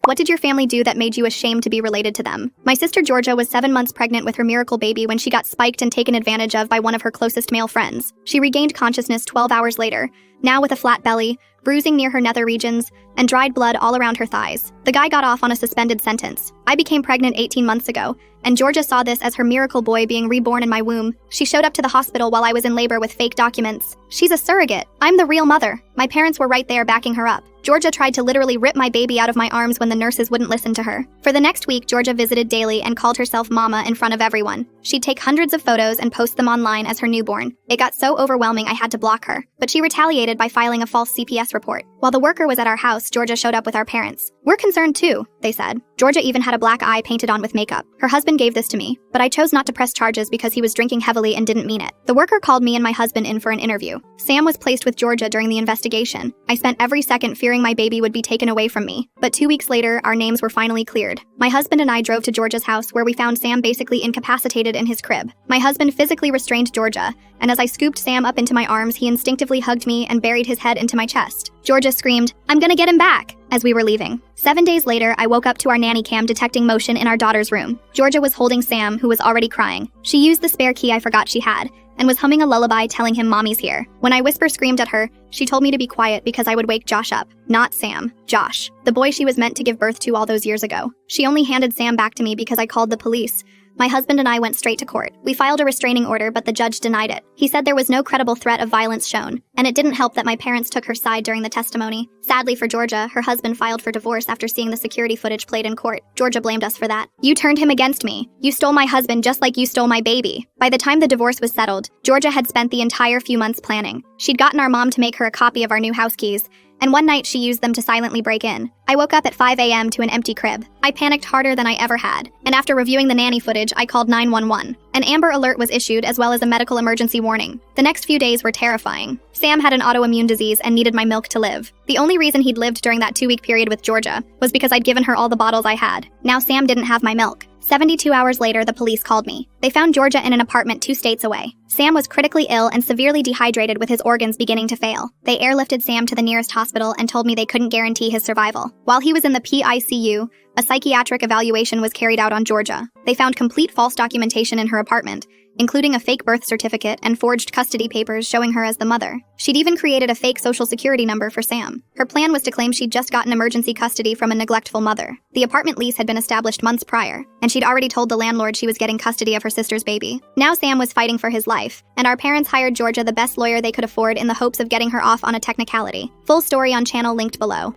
What did your family do that made you ashamed to be related to them? My sister Georgia was 7 months pregnant with her miracle baby when she got spiked and taken advantage of by one of her closest male friends. She regained consciousness 12 hours later, now with a flat belly, bruising near her nether regions, and dried blood all around her thighs. The guy got off on a suspended sentence. I became pregnant 18 months ago, and Georgia saw this as her miracle boy being reborn in my womb. She showed up to the hospital while I was in labor with fake documents. She's a surrogate. I'm the real mother. My parents were right there backing her up. Georgia tried to literally rip my baby out of my arms when the nurses wouldn't listen to her. For the next week, Georgia visited daily and called herself Mama in front of everyone. She'd take hundreds of photos and post them online as her newborn. It got so overwhelming I had to block her, but she retaliated by filing a false CPS report. While the worker was at our house, Georgia showed up with our parents. "We're concerned too," they said. Georgia even had a black eye painted on with makeup. Her husband gave this to me, but I chose not to press charges because he was drinking heavily and didn't mean it. The worker called me and my husband in for an interview. Sam was placed with Georgia during the investigation. I spent every second fearing my baby would be taken away from me, but 2 weeks later, our names were finally cleared. My husband and I drove to Georgia's house where we found Sam basically incapacitated in his crib. My husband physically restrained Georgia, and as I scooped Sam up into my arms, he instinctively hugged me and buried his head into my chest. Georgia screamed, "I'm gonna get him back," as we were leaving. 7 days later, I woke up to our nanny cam detecting motion in our daughter's room. Georgia was holding Sam, who was already crying. She used the spare key I forgot she had, and was humming a lullaby telling him mommy's here. When I whisper screamed at her, she told me to be quiet because I would wake Josh up. Not Sam, Josh, the boy she was meant to give birth to all those years ago. She only handed Sam back to me because I called the police. My husband and I went straight to court. We filed a restraining order, but the judge denied it. He said there was no credible threat of violence shown, and it didn't help that my parents took her side during the testimony. Sadly for Georgia, her husband filed for divorce after seeing the security footage played in court. Georgia blamed us for that. "You turned him against me. You stole my husband just like you stole my baby." By the time the divorce was settled, Georgia had spent the entire few months planning. She'd gotten our mom to make her a copy of our new house keys, and one night she used them to silently break in. I woke up at 5 a.m. to an empty crib. I panicked harder than I ever had, and after reviewing the nanny footage, I called 911. An Amber Alert was issued as well as a medical emergency warning. The next few days were terrifying. Sam had an autoimmune disease and needed my milk to live. The only reason he'd lived during that 2-week period with Georgia was because I'd given her all the bottles I had. Now Sam didn't have my milk. 72 hours later, the police called me. They found Georgia in an apartment 2 states away. Sam was critically ill and severely dehydrated with his organs beginning to fail. They airlifted Sam to the nearest hospital and told me they couldn't guarantee his survival. While he was in the PICU, a psychiatric evaluation was carried out on Georgia. They found complete false documentation in her apartment, including a fake birth certificate and forged custody papers showing her as the mother. She'd even created a fake social security number for Sam. Her plan was to claim she'd just gotten emergency custody from a neglectful mother. The apartment lease had been established months prior, and she'd already told the landlord she was getting custody of her sister's baby. Now Sam was fighting for his life, and our parents hired Georgia the best lawyer they could afford in the hopes of getting her off on a technicality. Full story on channel linked below.